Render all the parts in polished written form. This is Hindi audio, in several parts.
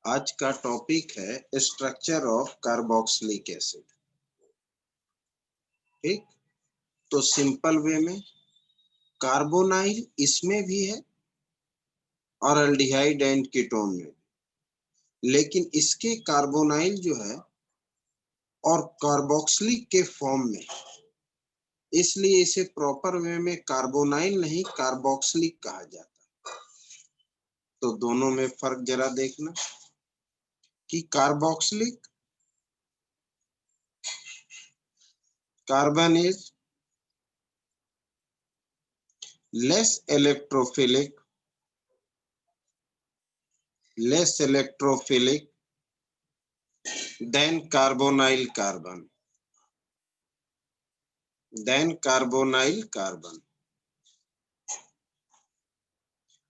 आज का टॉपिक है स्ट्रक्चर ऑफ कार्बोक्सिलिक एसिड। ठीक, तो सिंपल वे में कार्बोनाइल इसमें भी है और अल्डिहाइड एंड कीटोन में, लेकिन इसके कार्बोनाइल जो है और कार्बोक्सिलिक के फॉर्म में, इसलिए इसे प्रॉपर वे में कार्बोनाइल नहीं कार्बोक्सिलिक कहा जाता। तो दोनों में फर्क जरा देखना कि carboxylic carbon is less electrophilic than carbonyl carbon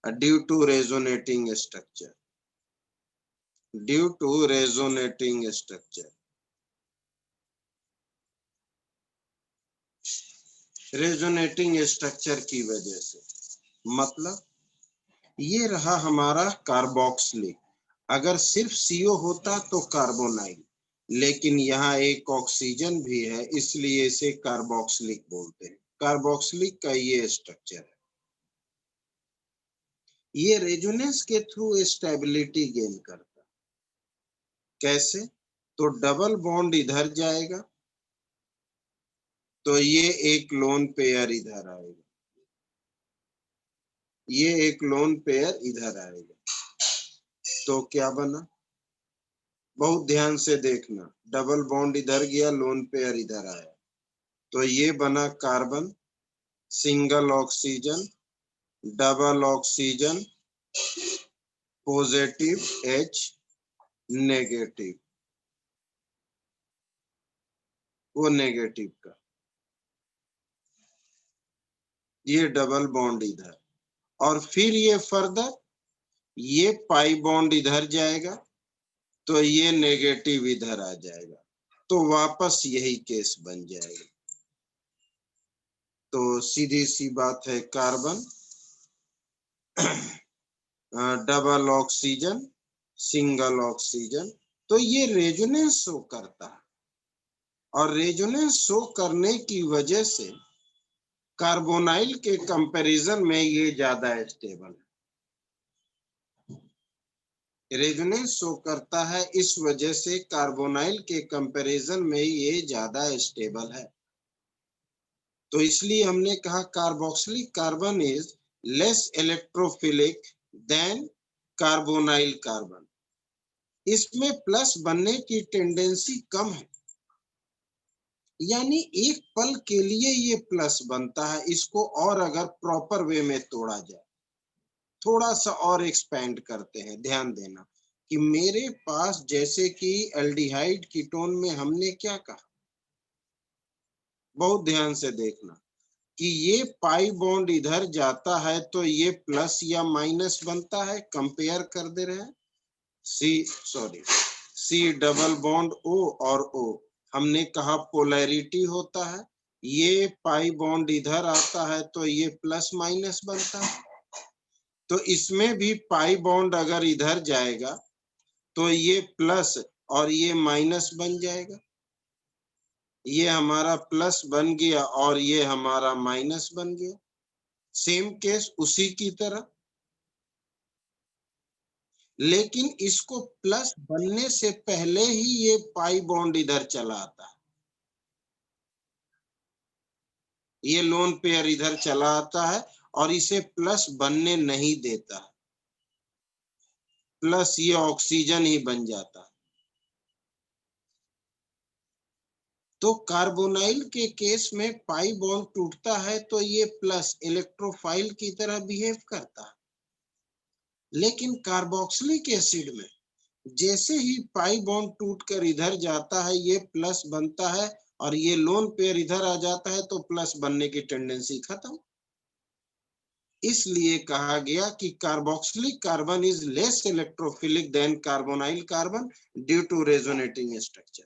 due to resonating structure. Resonating structure की वजह से, मतलब ये रहा हमारा कार्बोक्सिलिक। अगर सिर्फ CO होता तो कार्बोनाइल, लेकिन यहाँ एक ऑक्सीजन भी है, इसलिए इसे कार्बोक्सिलिक बोलते हैं। कार्बोक्सिलिक का ये स्ट्रक्चर है। ये रेजोनेंस के थ्रू स्टेबिलिटी गेन करता। कैसे? तो डबल बॉन्ड इधर जाएगा तो ये एक लोन पेयर इधर आएगा, ये एक लोन पेयर इधर आएगा, तो क्या बना? बहुत ध्यान से देखना। डबल बॉन्ड इधर गया, लोन पेयर इधर आया, तो ये बना carbon, single oxygen, double oxygen, positive H, negative, वो नेगेटिव का, ये डबल बॉन्ड इधर, और फिर ये फर्दर ये पाई बॉन्ड इधर जाएगा तो ये नेगेटिव इधर आ जाएगा, तो वापस यही केस बन जाएगा। तो सीधी सी बात है, carbon, double oxygen, single oxygen, तो ये रेजोनेंस शो करता है, और रेजोनेंस शो करने की वजह से कार्बोनाइल के कंपैरिजन में ये ज्यादा स्टेबल है। रेजोनेंस शो करता है, इस वजह से कार्बोनाइल के कंपैरिजन में ये ज्यादा स्टेबल है। तो इसलिए हमने कहा carboxylic carbon is less electrophilic than carbonyl carbon. इसमें प्लस बनने की टेंडेंसी कम है, यानी एक पल के लिए ये प्लस बनता है। इसको और अगर प्रॉपर वे में तोड़ा जाए, थोड़ा सा और एक्सपेंड करते हैं, ध्यान देना कि मेरे पास जैसे कि एल्डिहाइड कीटोन में हमने क्या कहा, बहुत ध्यान से देखना कि ये पाई बॉन्ड इधर जाता है तो ये प्लस या माइनस बनता है। कंपेयर कर दे रहे हैं, सी डबल बॉन्ड O और O, हमने कहा पोलैरिटी होता है। ये पाई बॉन्ड इधर आता है तो ये प्लस माइनस बनता है, तो इसमें भी पाई बॉन्ड अगर इधर जाएगा तो ये प्लस और ये माइनस बन जाएगा। ये हमारा प्लस बन गया और ये हमारा माइनस बन गया। सेम केस उसी की तरह, लेकिन इसको प्लस बनने से पहले ही ये पाई बॉन्ड इधर चला आता है, ये लोन पेयर इधर चला आता है और इसे प्लस बनने नहीं देता, प्लस ये ऑक्सीजन ही बन जाता है। तो कार्बोनाइल के केस में पाई बॉन्ड टूटता है तो ये प्लस इलेक्ट्रोफाइल की तरह बिहेव करता है, लेकिन कार्बोक्सिलिक एसिड में जैसे ही पाई बॉन्ड टूटकर इधर जाता है ये प्लस बनता है, और ये लोन पेयर इधर आ जाता है तो प्लस बनने की टेंडेंसी खत्म। इसलिए कहा गया कि carboxylic carbon is less electrophilic than carbonyl carbon due to resonating structure.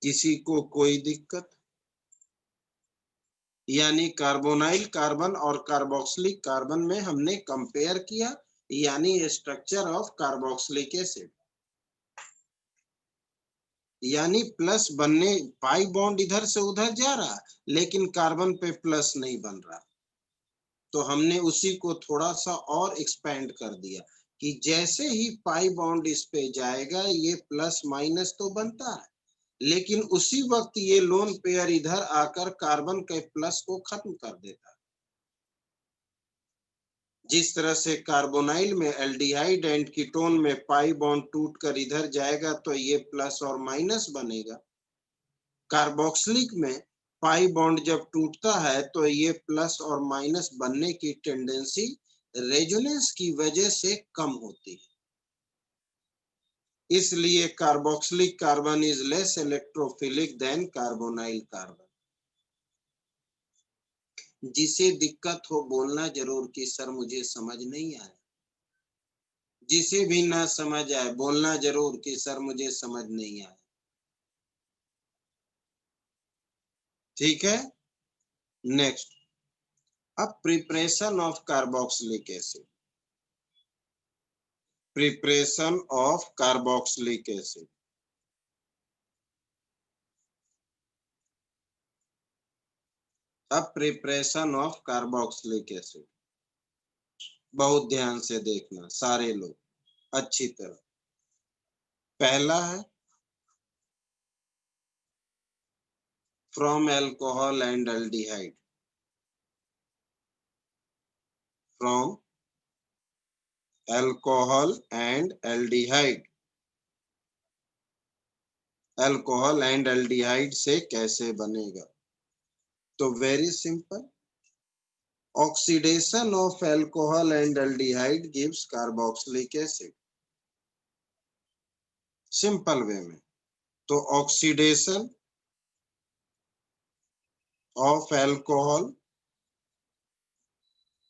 किसी को कोई दिक्कत? यानी कार्बोनाइल कार्बन और कार्बोक्सिलिक कार्बन में हमने कंपेयर किया, यानी स्ट्रक्चर ऑफ कार्बोक्सिलिक एसिड। यानी प्लस बनने, पाई बॉन्ड इधर से उधर जा रहा, लेकिन कार्बन पे प्लस नहीं बन रहा। तो हमने उसी को थोड़ा सा और एक्सपेंड कर दिया कि जैसे ही पाई बॉन्ड इस पे जाएगा ये प्लस माइनस तो बनता है, लेकिन उसी वक्त ये लोन पेयर इधर आकर कार्बन के प्लस को खत्म कर देता है। जिस तरह से कार्बोनाइल में एल्डिहाइड एंड कीटोन में पाई बॉन्ड टूटकर इधर जाएगा तो ये प्लस और माइनस बनेगा, कार्बोक्सिलिक में पाई बॉन्ड जब टूटता है तो ये प्लस और माइनस बनने की टेंडेंसी रेजोनेंस की वजह से कम होती है। इसलिए carboxylic carbon is less electrophilic than carbonyl carbon. जिसे दिक्कत हो बोलना जरूर कि सर मुझे समझ नहीं आया। जिसे भी ना समझ आए बोलना जरूर कि सर मुझे समझ नहीं आया। ठीक है, नेक्स्ट। अब preparation of carboxylic acid. Preparation of carboxylic acid. अब प्रिपरेशन ऑफ कार्बोक्सिलिक एसिड बहुत ध्यान से देखना सारे लोग अच्छी तरह। पहला है from alcohol and aldehyde. From alcohol and aldehyde. Alcohol and aldehyde से कैसे बनेगा? तो very simple, oxidation of alcohol and aldehyde gives carboxylic acid. Simple way में तो oxidation of alcohol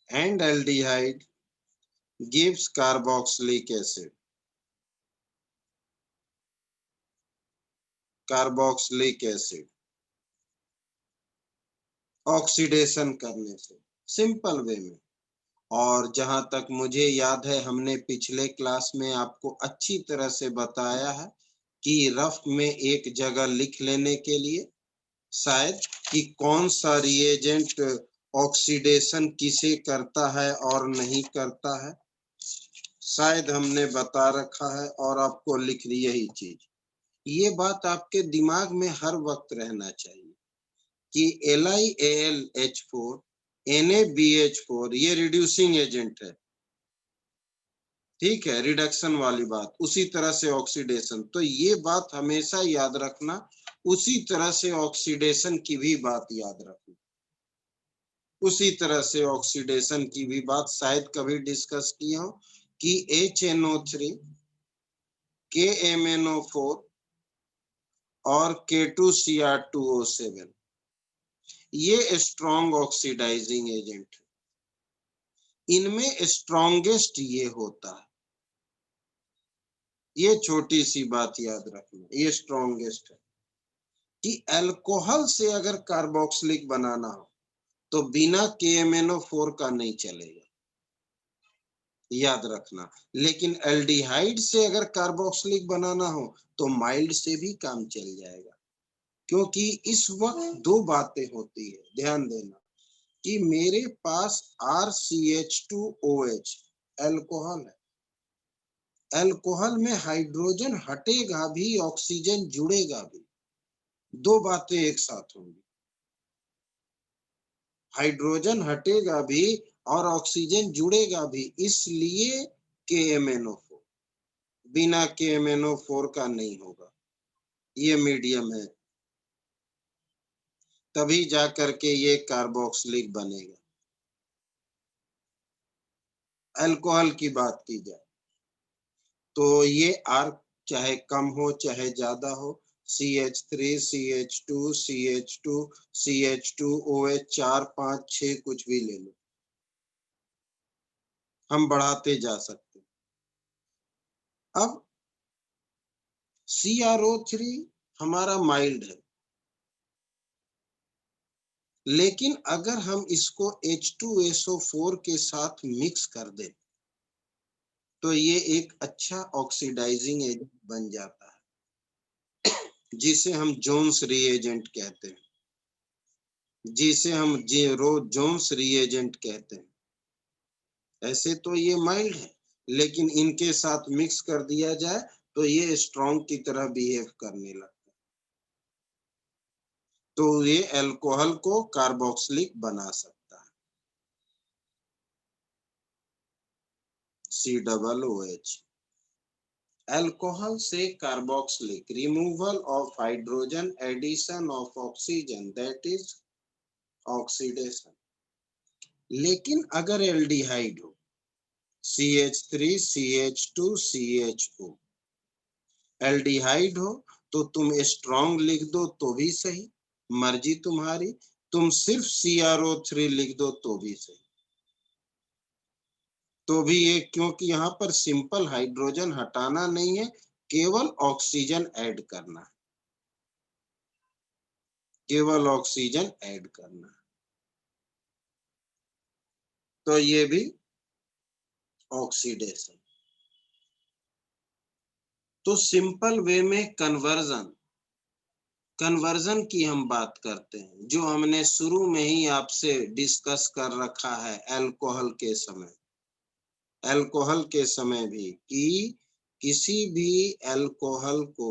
and aldehyde gives carboxylic acid. Carboxylic acid oxidation करने से, सिंपल वे में। और जहां तक मुझे याद है हमने पिछले क्लास में आपको अच्छी तरह से बताया है कि रफ में एक जगह लिख लेने के लिए शायद कि कौन सा रिएजेंट ऑक्सीडेशन किसे करता है और नहीं करता है, शायद हमने बता रखा है और आपको लिख ली यही चीज। ये बात आपके दिमाग में हर वक्त रहना चाहिए कि LiAlH4 NaBH4 ये रिड्यूसिंग एजेंट है। ठीक है, रिडक्शन वाली बात, उसी तरह से ऑक्सीडेशन, तो ये बात हमेशा याद रखना। उसी तरह से ऑक्सीडेशन की भी बात याद रखना। उसी तरह से ऑक्सीडेशन की भी बात शायद कभी डिस्कस किया हो कि HNO3 KMNO4 और K2Cr2O7 ये स्ट्रॉन्ग ऑक्सीडाइजिंग एजेंट है। इनमें स्ट्रॉन्गेस्ट ये होता है, ये छोटी सी बात याद रखना, ये स्ट्रॉन्गेस्ट है कि अल्कोहल से अगर कार्बोक्सिलिक बनाना हो तो बिना KMNO4 का नहीं चलेगा, याद रखना। लेकिन एल्डिहाइड से अगर कार्बोक्सिलिक बनाना हो तो माइल्ड से भी काम चल जाएगा, क्योंकि इस वक्त दो बातें होती है, ध्यान देना कि मेरे पास RCH2OH अल्कोहल है। अल्कोहल में हाइड्रोजन हटेगा भी, ऑक्सीजन जुड़ेगा भी, दो बातें एक साथ होंगी। हाइड्रोजन हटेगा भी और ऑक्सीजन जुड़ेगा भी, इसलिए KMNO4, बिना KMNO4 का नहीं होगा, ये मीडियम है, तभी जाकर के ये कार्बोक्सिलिक बनेगा। अल्कोहल की बात की जाए तो ये R चाहे कम हो चाहे ज्यादा हो, CH3 CH2 CH2 CH2OH 4 5 6 कुछ भी ले लो, हम बढ़ाते जा सकते। अब CrO3 हमारा माइल्ड है, लेकिन अगर हम इसको H2SO4 के साथ मिक्स कर दें तो ये एक अच्छा ऑक्सीडाइजिंग एजेंट बन जाता है, जिसे हम जोन्स रिएजेंट कहते हैं, जिसे हम जोन्स रिएजेंट कहते हैं। ऐसे तो ये माइल्ड है, लेकिन इनके साथ मिक्स कर दिया जाए तो ये स्ट्रॉन्ग की तरह बिहेव करने लगता है, तो ये अल्कोहल को कार्बोक्सिलिक बना सकता है, COOH। अल्कोहल से carboxylic, removal of hydrogen, addition of oxygen, that is oxidation. लेकिन अगर एल्डिहाइड हो, CH3 CH2 CHO, एल्डिहाइड हो तो तुम स्ट्रॉन्ग लिख दो तो भी सही, मर्जी तुम्हारी, तुम सिर्फ CrO3 लिख दो तो भी सही, तो भी ये, क्योंकि यहाँ पर सिंपल हाइड्रोजन हटाना नहीं है, केवल ऑक्सीजन ऐड करना है, केवल ऑक्सीजन ऐड करना है, तो ये भी ऑक्सीडेशन। तो सिंपल वे में कन्वर्जन की हम बात करते हैं, जो हमने शुरू में ही आपसे डिस्कस कर रखा है अल्कोहल के समय भी, कि किसी भी अल्कोहल को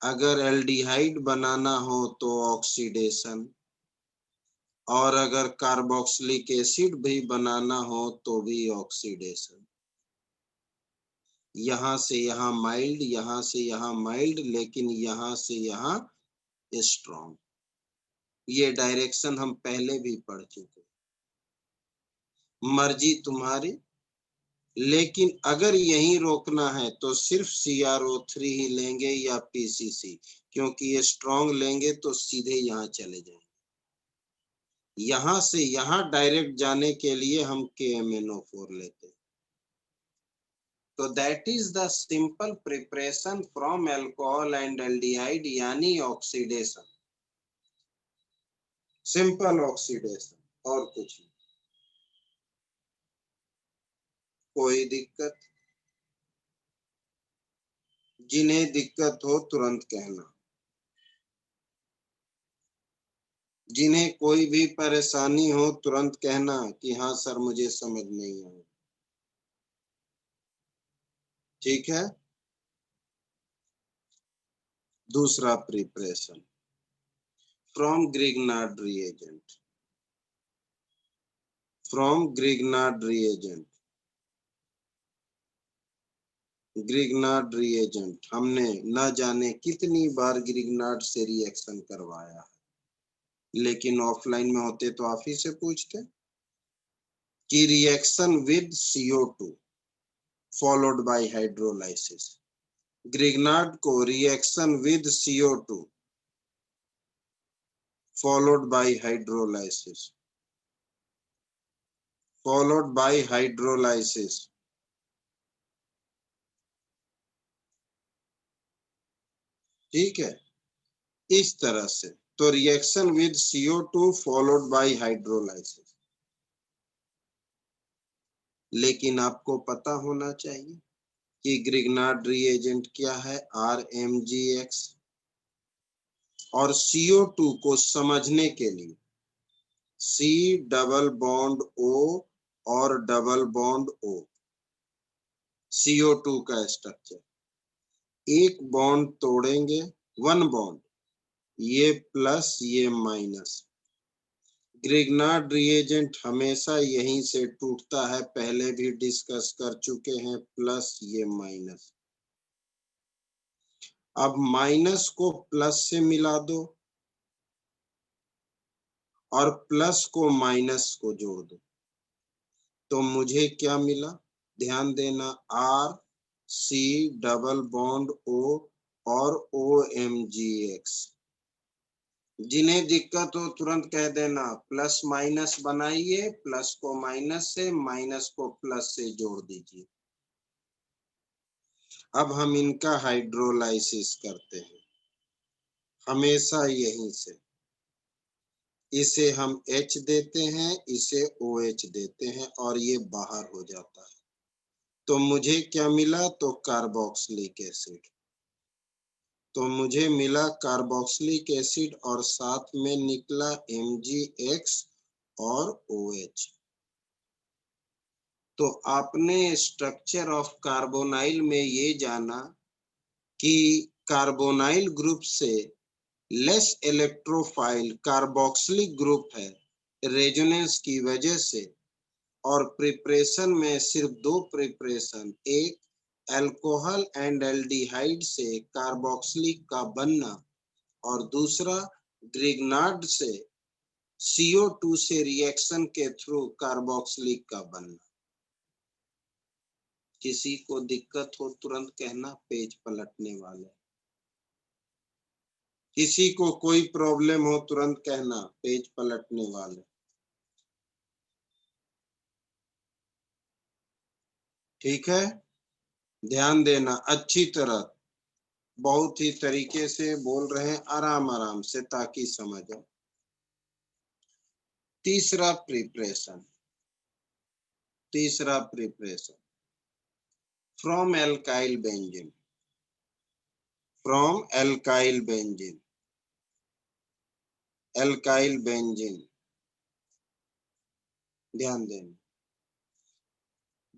अगर एल्डिहाइड बनाना हो तो ऑक्सीडेशन, और अगर कार्बोक्सिलिक एसिड भी बनाना हो तो भी ऑक्सीडेशन। यहां से यहां माइल्ड, यहां से यहां माइल्ड, लेकिन यहां से यहां स्ट्रॉन्ग। ये डायरेक्शन हम पहले भी पढ़ चुके, मर्जी तुम्हारी, लेकिन अगर यहीं रोकना है तो सिर्फ CrO3 ही लेंगे या PCC, क्योंकि ये स्ट्रॉन्ग लेंगे तो सीधे यहाँ चले जाएंगे। यहां से यहां डायरेक्ट जाने के लिए हम KMnO4 लेते हैं। तो that is the simple preparation from alcohol and aldehyde, यानी ऑक्सीडेशन, सिंपल ऑक्सीडेशन और कुछ नहीं। कोई दिक्कत? जिन्हें दिक्कत हो तुरंत कहना, जिन्हें कोई भी परेशानी हो तुरंत कहना कि हाँ सर मुझे समझ नहीं आया। ठीक है। दूसरा preparation from Grignard reagent, from Grignard reagent, Grignard reagent हमने न जाने कितनी बार ग्रिग्नार्ड से रिएक्शन करवाया है, लेकिन ऑफलाइन में होते तो आप ही से पूछते कि reaction with CO2 followed by hydrolysis. Grignard को reaction with CO2 followed by hydrolysis, followed by hydrolysis। ठीक है, इस तरह से। तो reaction with CO2 followed by hydrolysis. लेकिन आपको पता होना चाहिए कि ग्रिग्नार्ड रिएजेंट क्या है, RMgX। और CO2 को समझने के लिए C डबल बॉन्ड O और डबल बॉन्ड O, CO2 का स्ट्रक्चर, एक बॉन्ड तोड़ेंगे, वन बॉन्ड, ये प्लस ये माइनस। ग्रिग्नार्ड रिएजेंट हमेशा यहीं से टूटता है, पहले भी डिस्कस कर चुके हैं, प्लस ये माइनस। अब माइनस को प्लस से मिला दो और प्लस को माइनस को जोड़ दो, तो मुझे क्या मिला, ध्यान देना, RC डबल बॉन्ड O और OMgX। जिन्हें दिक्कत हो तुरंत कह देना, प्लस माइनस बनाइए, प्लस को माइनस से, माइनस को प्लस से जोड़ दीजिए। अब हम इनका हाइड्रोलाइसिस करते हैं, हमेशा यहीं से। इसे हम H देते हैं, इसे OH देते हैं और ये बाहर हो जाता है। तो मुझे क्या मिला? तो कार्बोक्सिलिक एसिड। तो मुझे मिला कार्बोक्सिलिक एसिड और साथ में निकला MgX और OH। तो आपने स्ट्रक्चर ऑफ कार्बोनाइल में ये जाना कि कार्बोनाइल ग्रुप से लेस इलेक्ट्रोफाइल कार्बोक्सिलिक ग्रुप है रेजोनेंस की वजह से, और प्रिपरेशन में सिर्फ दो प्रिपरेशन, एक अल्कोहल एंड एल्डिहाइड से कार्बोक्सिलिक का बनना और दूसरा ग्रिग्नार्ड से CO2 से रिएक्शन के थ्रू कार्बोक्सिलिक का बनना। किसी को दिक्कत हो तुरंत कहना, पेज पलटने वाले। किसी को कोई प्रॉब्लम हो तुरंत कहना, पेज पलटने वाले। ठीक है, ध्यान देना अच्छी तरह, बहुत ही तरीके से बोल रहे हैं, आराम आराम से ताकि समझो। तीसरा preparation from alkyl benzene, alkyl benzene. ध्यान देना,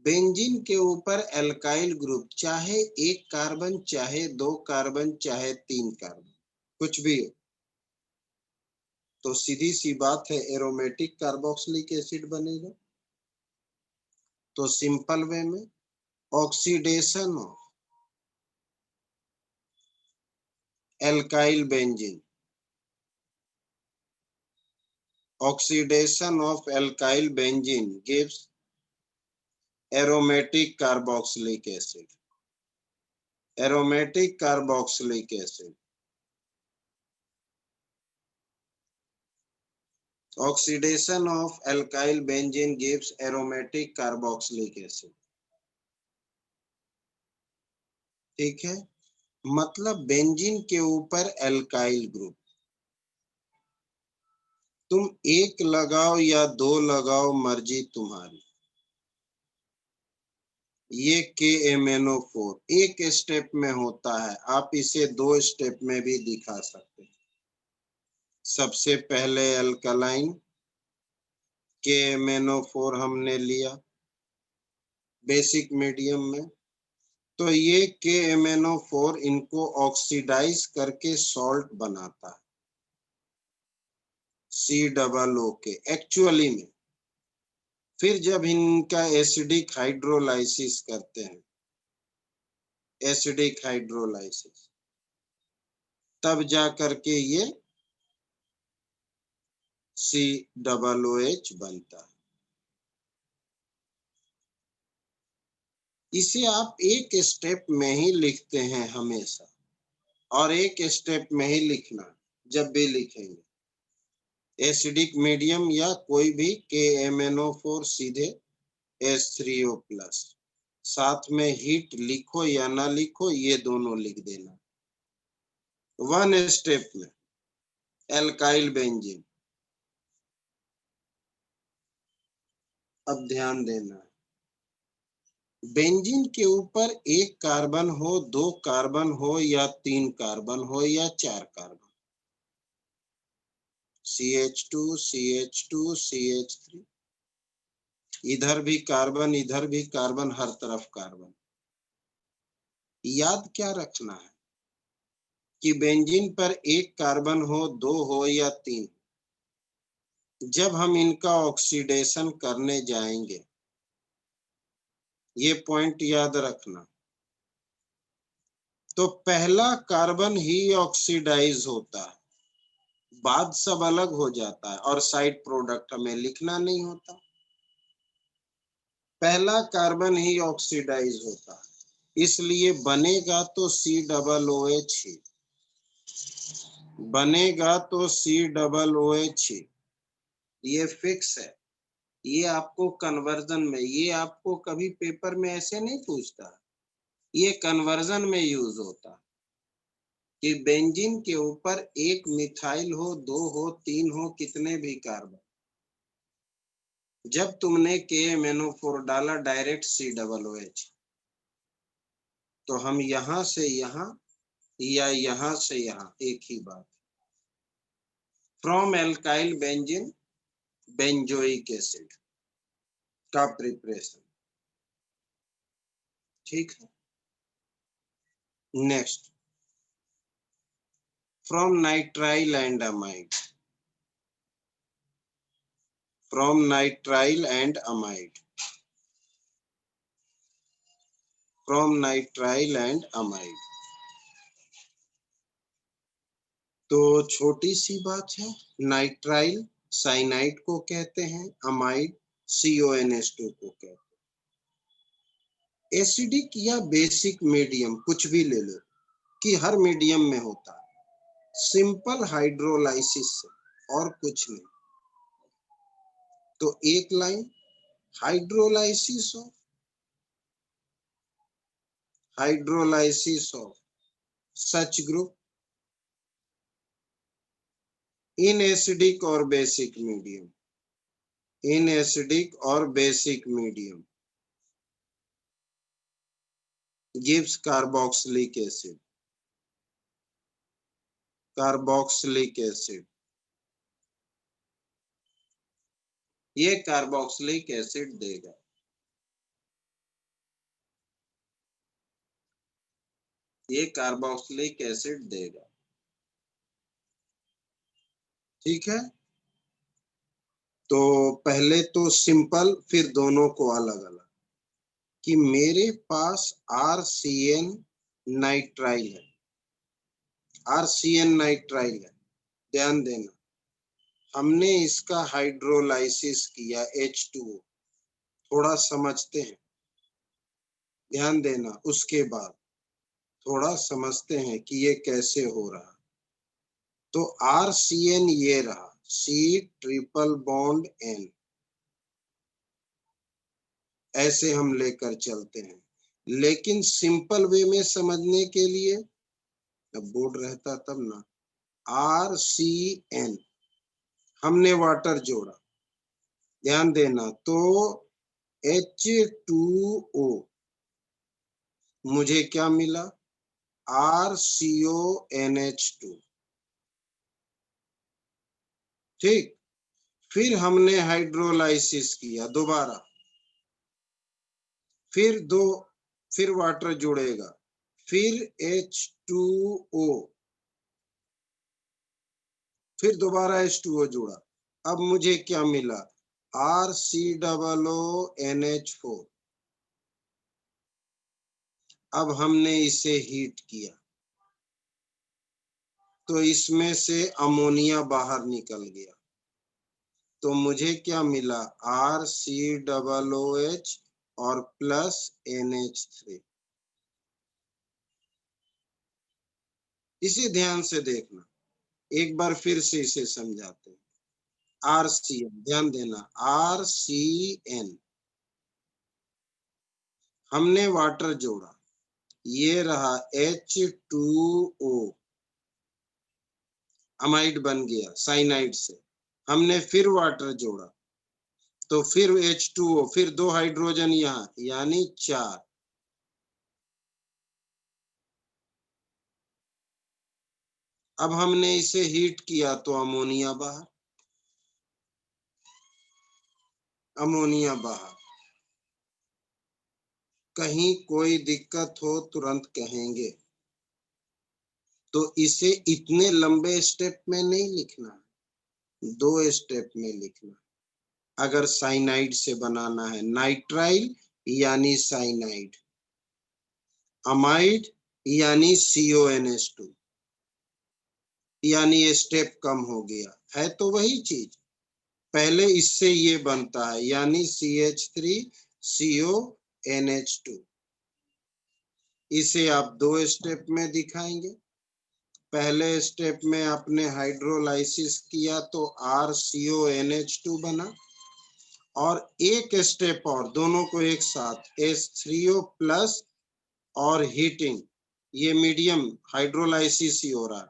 बेंजीन के ऊपर एल्काइल ग्रुप, चाहे एक कार्बन, चाहे दो कार्बन, चाहे तीन कार्बन, कुछ भी हो, तो सीधी सी बात है एरोमेटिक कार्बोक्सिलिक एसिड बनेगा। तो सिंपल वे में oxidation of alkyl benzene, oxidation of alkyl benzene gives aromatic carboxylic acid. Oxidation of alkyl benzene gives aromatic carboxylic acid. ठीक है, मतलब बेंजीन के ऊपर एल्काइल ग्रुप, तुम एक लगाओ या दो लगाओ, मर्जी तुम्हारी। ये KMnO4 एक स्टेप में होता है, आप इसे दो स्टेप में भी दिखा सकते हैं। सबसे पहले अल्कलाइन KMnO4 हमने लिया बेसिक मीडियम में, तो ये KMnO4 इनको ऑक्सीडाइज करके सॉल्ट बनाता है COO एक्चुअली में। फिर जब इनका एसिडिक हाइड्रोलाइसिस करते हैं, तब जा करके ये COOH बनता है। इसे आप एक स्टेप में ही लिखते हैं हमेशा, और एक स्टेप में ही लिखना जब भी लिखेंगे। एसिडिक मीडियम या कोई भी KMnO4 सीधे H3O+, साथ में हीट लिखो या ना लिखो, ये दोनों लिख देना। वन स्टेप में एल्काइल बेंजीन। अब ध्यान देना, बेंजीन के ऊपर एक कार्बन हो, दो कार्बन हो, या तीन कार्बन हो, या चार कार्बन, CH2 CH2 CH3, इधर भी कार्बन, इधर भी कार्बन, हर तरफ कार्बन। याद क्या रखना है कि बेंजीन पर एक कार्बन हो, दो हो या तीन, जब हम इनका ऑक्सीडेशन करने जाएंगे, ये पॉइंट याद रखना, तो पहला कार्बन ही ऑक्सीडाइज होता है, बाद सब अलग हो जाता है और साइड प्रोडक्ट हमें लिखना नहीं होता। पहला कार्बन ही ऑक्सीडाइज होता है, इसलिए बनेगा तो COOH ही, बनेगा तो COOH ही। ये फिक्स है। ये आपको कन्वर्जन में, ये आपको कभी पेपर में ऐसे नहीं पूछता, ये कन्वर्जन में यूज होता है। कि बेंजीन के ऊपर एक मिथाइल हो, 2 हो, 3 हो, कितने भी कार्बन, जब तुमने KMnO4 डाला डायरेक्ट COOH, तो हम यहां से यहां या यहां से यहां एक ही बात। From alkyl benzene benzoic acid का प्रिपरेशन। ठीक है, next, from nitrile and amide, from nitrile and amide, from nitrile and amide. तो छोटी सी बात है, नाइट्राइल साइनाइड को कहते हैं, अमाइड CONH2 को कहते हैं। एसिडिक या बेसिक मीडियम कुछ भी ले लो, कि हर मीडियम में होता है, सिंपल हाइड्रोलाइसिस से और कुछ नहीं। तो एक line, hydrolysis of such group in acidic और बेसिक मीडियम, इन एसिडिक और basic medium gives carboxylic acid, carboxylic acid. ये कार्बोक्सिलिक एसिड देगा। ये कार्बोक्सिलिक एसिड देगा। ठीक है, तो पहले तो सिंपल, फिर दोनों को अलग अलग, कि मेरे पास RCN नाइट्राइल है, RCN नाइट्राइल है, ध्यान देना, हमने इसका हाइड्रोलाइसिस किया H2O, थोड़ा समझते हैं, ध्यान देना, उसके बाद थोड़ा समझते हैं कि ये कैसे हो रहा। तो RCN ये रहा, C ट्रिपल बॉन्ड N, ऐसे हम लेकर चलते हैं। लेकिन सिंपल वे में समझने के लिए, अब बोर्ड रहता तब ना, RCN हमने वाटर जोड़ा, ध्यान देना, तो H2O मुझे क्या मिला, RCONH2। ठीक, फिर हमने हाइड्रोलाइसिस किया दोबारा, फिर वाटर जुड़ेगा, फिर H2O, फिर दोबारा H2O जुड़ा, अब मुझे क्या मिला, RCOONH4। अब हमने इसे हीट किया, तो इसमें से अमोनिया बाहर निकल गया, तो मुझे क्या मिला, RCOOH और प्लस NH3। इसे ध्यान से देखना, एक बार फिर से इसे समझाते हैं। RCN, ध्यान देना, RCN हमने वाटर जोड़ा, ये रहा H2O, अमाइड बन गया साइनाइड से, हमने फिर वाटर जोड़ा, तो फिर H2O, फिर 2 हाइड्रोजन यहाँ, यानी 4। अब हमने इसे हीट किया तो अमोनिया बाहर, अमोनिया बाहर। कहीं कोई दिक्कत हो तुरंत कहेंगे, तो इसे इतने लंबे स्टेप में नहीं लिखना, 2 स्टेप में लिखना। अगर साइनाइड से बनाना है, नाइट्राइल यानी साइनाइड, अमाइड यानी CONH2, यानी ये स्टेप कम हो गया है, तो वही चीज पहले इससे ये बनता है, यानी CH3CONH2। इसे आप 2 स्टेप में दिखाएंगे। पहले स्टेप में आपने हाइड्रोलाइसिस किया तो RCONH2 बना, और एक स्टेप और, दोनों को एक साथ, H3O प्लस और हीटिंग, ये मीडियम हाइड्रोलाइसिस ही हो रहा है,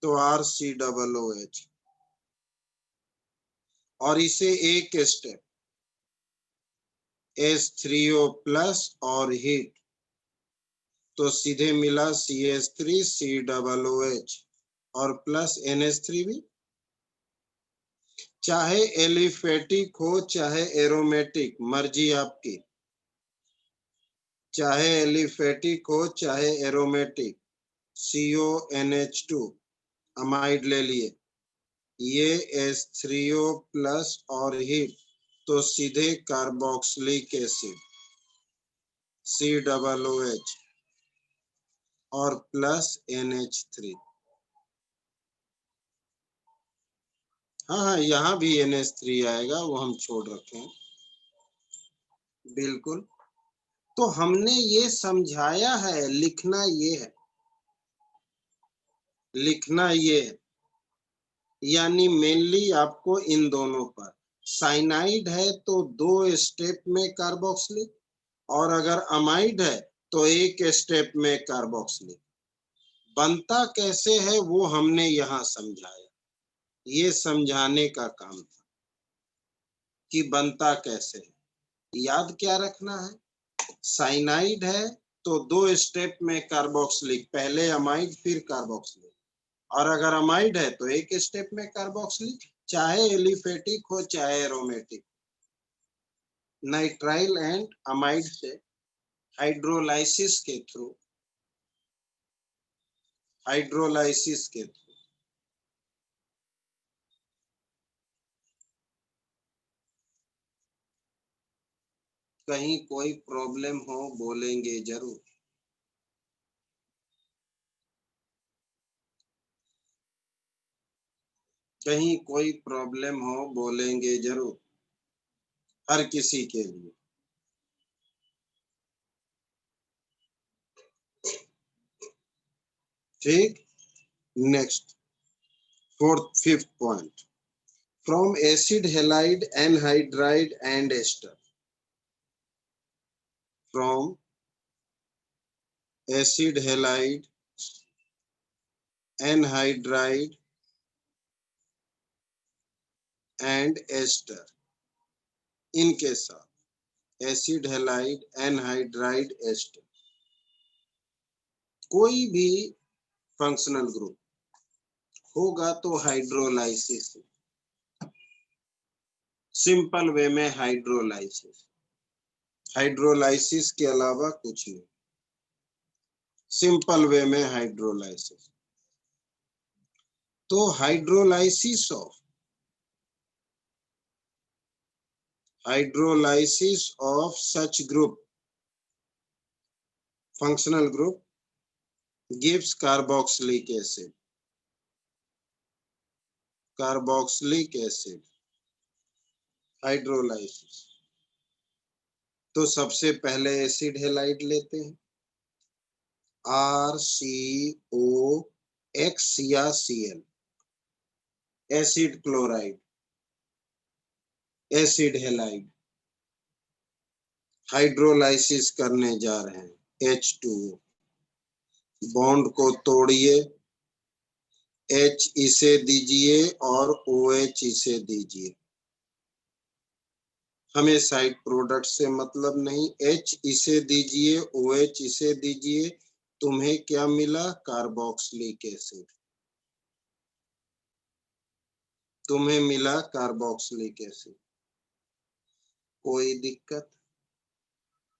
तो RCOOH। और इसे एक स्टेप H3O प्लस और हीट, तो सीधे मिला CH3COOH और प्लस NH3 भी। चाहे एलिफेटिक हो चाहे एरोमेटिक, मर्जी आपकी, चाहे एलिफेटिक हो चाहे एरोमेटिक, CONH2 अमाइड ले लिए, ये H3O प्लस और हीट, तो सीधे कार्बोक्सिलिक एसिड COOH और प्लस NH3। हाँ, यहाँ भी NH3 आएगा, वो हम छोड़ रखे हैं। बिल्कुल, तो हमने ये समझाया है, लिखना ये है, लिखना ये है, यानी मेनली आपको इन दोनों पर, साइनाइड है तो 2 स्टेप में कार्बोक्सिलिक, और अगर अमाइड है तो 1 स्टेप में कार्बोक्सिलिक। बनता कैसे है वो हमने यहाँ समझाया, ये समझाने का काम था कि बनता कैसे है। याद क्या रखना है, साइनाइड है तो 2 स्टेप में कार्बोक्सिलिक, पहले अमाइड फिर कार्बोक्सिलिक, और अगर अमाइड है तो 1 स्टेप में कार्बोक्सिलिक, चाहे एलिफेटिक हो चाहे एरोमेटिक। नाइट्राइल एंड अमाइड से हाइड्रोलाइसिस के थ्रू, हाइड्रोलाइसिस के थ्रू कहीं कोई प्रॉब्लम हो बोलेंगे जरूर। कहीं कोई प्रॉब्लम हो बोलेंगे जरूर, हर किसी के लिए। ठीक, next, fifth point, from acid halide anhydride and ester, from acid halide anhydride and ester, इनके साथ एसिड हैलाइड एनहाइड्राइड एस्टर, कोई भी फंक्शनल ग्रुप होगा तो हाइड्रोलाइसिस, सिंपल वे में हाइड्रोलाइसिस, हाइड्रोलाइसिस के अलावा कुछ नहीं, सिंपल वे में हाइड्रोलाइसिस। तो hydrolysis of such group, functional group gives carboxylic acid, carboxylic acid, hydrolysis. तो सबसे पहले एसिड हैलाइड लेते हैं, RCOX या Cl, acid chloride, acid halide, hydrolysis करने जा रहे हैं H2O, बॉन्ड को तोड़िए, H इसे दीजिए और OH इसे दीजिए, हमें साइड प्रोडक्ट से मतलब नहीं, H इसे दीजिए OH इसे दीजिए, तुम्हें क्या मिला, कार्बोक्सिलिक एसिड, तुम्हें मिला कार्बोक्सिलिक एसिड। कोई दिक्कत,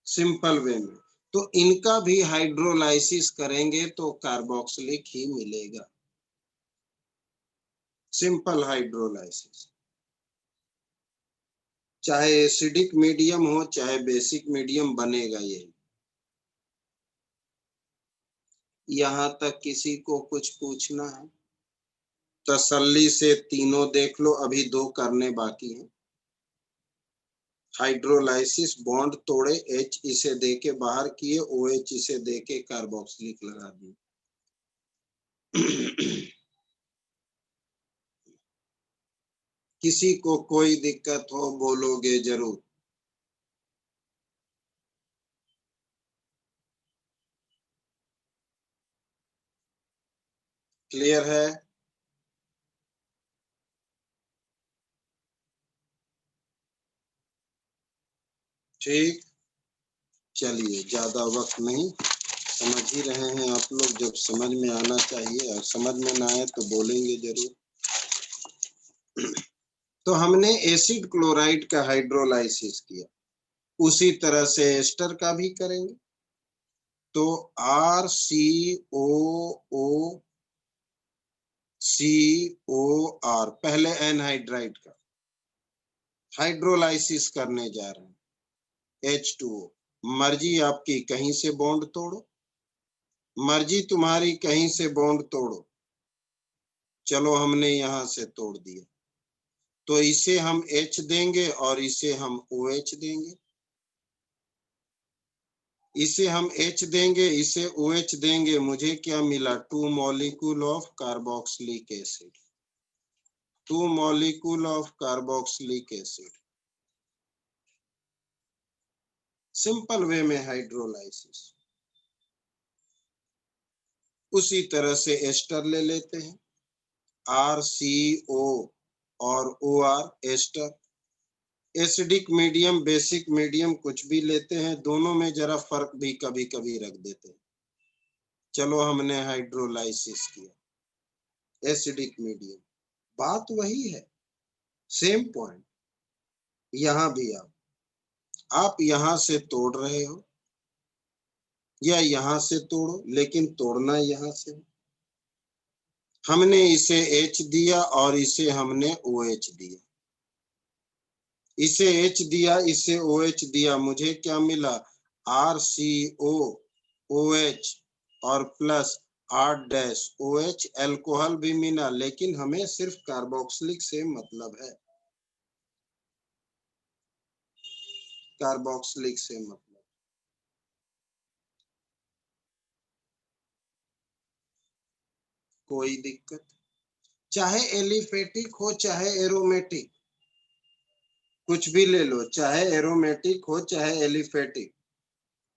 सिंपल वे में। तो इनका भी हाइड्रोलाइसिस करेंगे तो कार्बोक्सिलिक ही मिलेगा, सिंपल हाइड्रोलाइसिस। चाहे एसिडिक मीडियम हो चाहे बेसिक मीडियम, बनेगा यही। यहां तक किसी को कुछ पूछना है? तसल्ली से तीनों देख लो, अभी 2 करने बाकी हैं। हाइड्रोलाइसिस, बॉन्ड तोड़े, H इसे देके बाहर किए, OH इसे देके कार्बोक्सिलिक लगा दिए। किसी को कोई दिक्कत हो बोलोगे जरूर। क्लियर है? ठीक, चलिए ज्यादा वक्त नहीं, समझ ही रहे हैं आप लोग, जब समझ में आना चाहिए, और समझ में ना आए तो बोलेंगे जरूर। तो हमने एसिड क्लोराइड का हाइड्रोलाइसिस किया, उसी तरह से एस्टर का भी करेंगे। तो RCOO पहले एनहाइड्राइड का हाइड्रोलाइसिस करने जा रहे हैं, H2O। मर्जी आपकी कहीं से बॉन्ड तोड़ो, मर्जी तुम्हारी कहीं से बॉन्ड तोड़ो। चलो हमने यहां से तोड़ दिया, तो इसे हम H देंगे और इसे हम OH देंगे। इसे हम H देंगे, इसे OH देंगे, मुझे क्या मिला? 2 molecule of carboxylic acid, 2 molecule of carboxylic acid. Simple way में हाइड्रोलाइसिस। उसी तरह से एस्टर ले लेते हैं, RCO और OR, ester. Acidic medium, basic medium कुछ भी लेते हैं, दोनों में जरा फर्क भी कभी कभी रख देते हैं। चलो हमने हाइड्रोलाइसिस किया, एसिडिक मीडियम, बात वही है, सेम पॉइंट। यहां भी आप यहां से तोड़ रहे हो या यहां से तोड़ो, लेकिन तोड़ना यहां से। हमने इसे H दिया और इसे हमने OH दिया, इसे H दिया, इसे OH दिया, मुझे क्या मिला? RCOOH और प्लस R-OH, एल्कोहल भी मिला, लेकिन हमें सिर्फ कार्बोक्सिलिक से मतलब है, कार्बोक्सिलिक से मतलब। कोई दिक्कत, चाहे एलिफेटिक हो चाहे एरोमेटिक, कुछ भी ले लो, चाहे एरोमेटिक हो चाहे एलिफेटिक।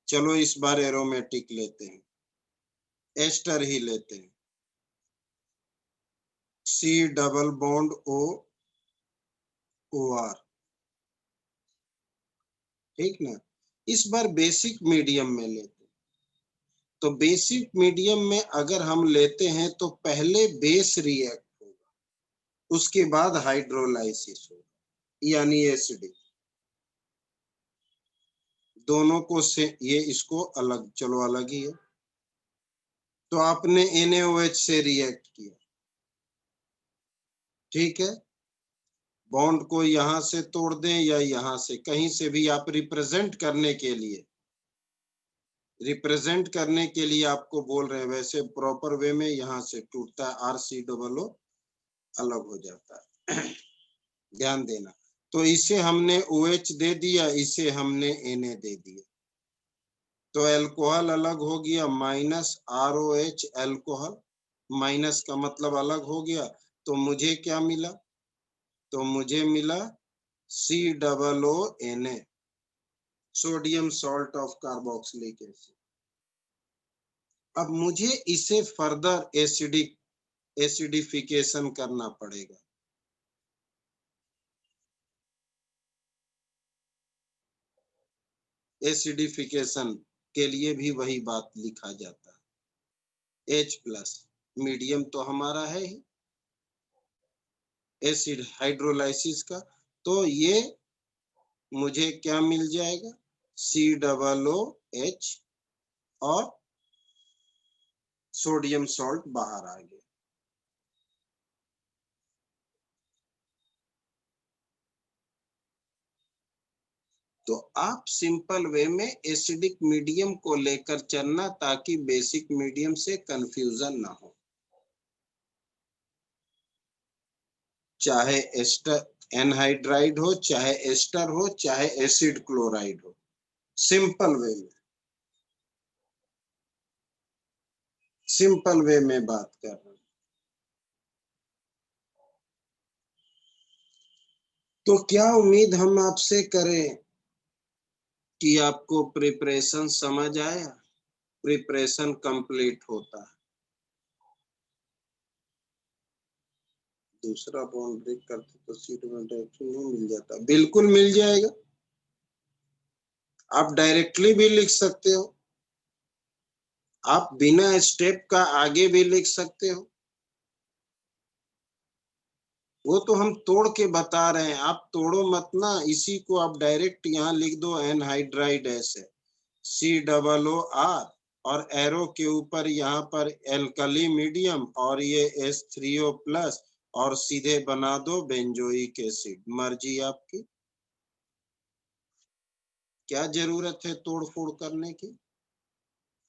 चलो इस बार एरोमेटिक लेते हैं, एस्टर ही लेते हैं, C डबल बॉन्ड OR, ठीक ना? इस बार बेसिक मीडियम में लेते हैं। तो बेसिक मीडियम में अगर हम लेते हैं तो पहले बेस रिएक्ट होगा, उसके बाद हाइड्रोलाइसिस होगा, यानी एसिडिक। दोनों को से ये इसको अलग, चलो अलग ही है। तो आपने NaOH से रिएक्ट किया, ठीक है। बॉन्ड को यहां से तोड़ दें या यहां से, कहीं से भी आप रिप्रेजेंट करने के लिए आपको बोल रहे हैं, वैसे प्रॉपर वे में यहां से टूटता है, RCOO अलग हो जाता है। ध्यान देना। तो इसे हमने OH दे दिया, इसे हमने Na दे दिया, तो एल्कोहल अलग हो गया, -ROH एल्कोहल, माइनस का मतलब अलग हो गया। तो मुझे क्या मिला? तो मुझे मिला COONA, sodium salt of carboxylic acid. अब मुझे इसे फर्दर एसिडिफिकेशन करना पड़ेगा। एसिडिफिकेशन के लिए भी वही बात लिखा जाता है, H+, मीडियम तो हमारा है ही एसिड हाइड्रोलाइसिस का। तो ये मुझे क्या मिल जाएगा? COOH और सोडियम सॉल्ट बाहर आ गया। तो आप सिंपल वे में एसिडिक मीडियम को लेकर चलना, ताकि बेसिक मीडियम से कंफ्यूजन ना हो। चाहे एस्टर एनहाइड्राइड हो, चाहे एस्टर हो, चाहे एसिड क्लोराइड हो, सिंपल वे में, सिंपल वे में बात कर रहे हैं। तो क्या उम्मीद हम आपसे करें कि आपको प्रिपरेशन समझ आया, प्रिपरेशन कंप्लीट होता है। दूसरा बॉन्ड ब्रेक करते तो सी डबल डायरेक्टली नहीं मिल जाता। बिल्कुल मिल जाएगा, आप डायरेक्टली भी लिख सकते हो, आप बिना स्टेप का आगे भी लिख सकते हो। वो तो हम तोड़ के बता रहे हैं, आप तोड़ो मत ना, इसी को आप डायरेक्ट यहाँ लिख दो, एनहाइड्राइड ऐसे COOR और एरो के ऊपर यहाँ पर एल्कली मीडियम और ये H3O प्लस और सीधे बना दो बेंजोइक एसिड। मर्जी आपकी, क्या जरूरत है तोड़ फोड़ करने की।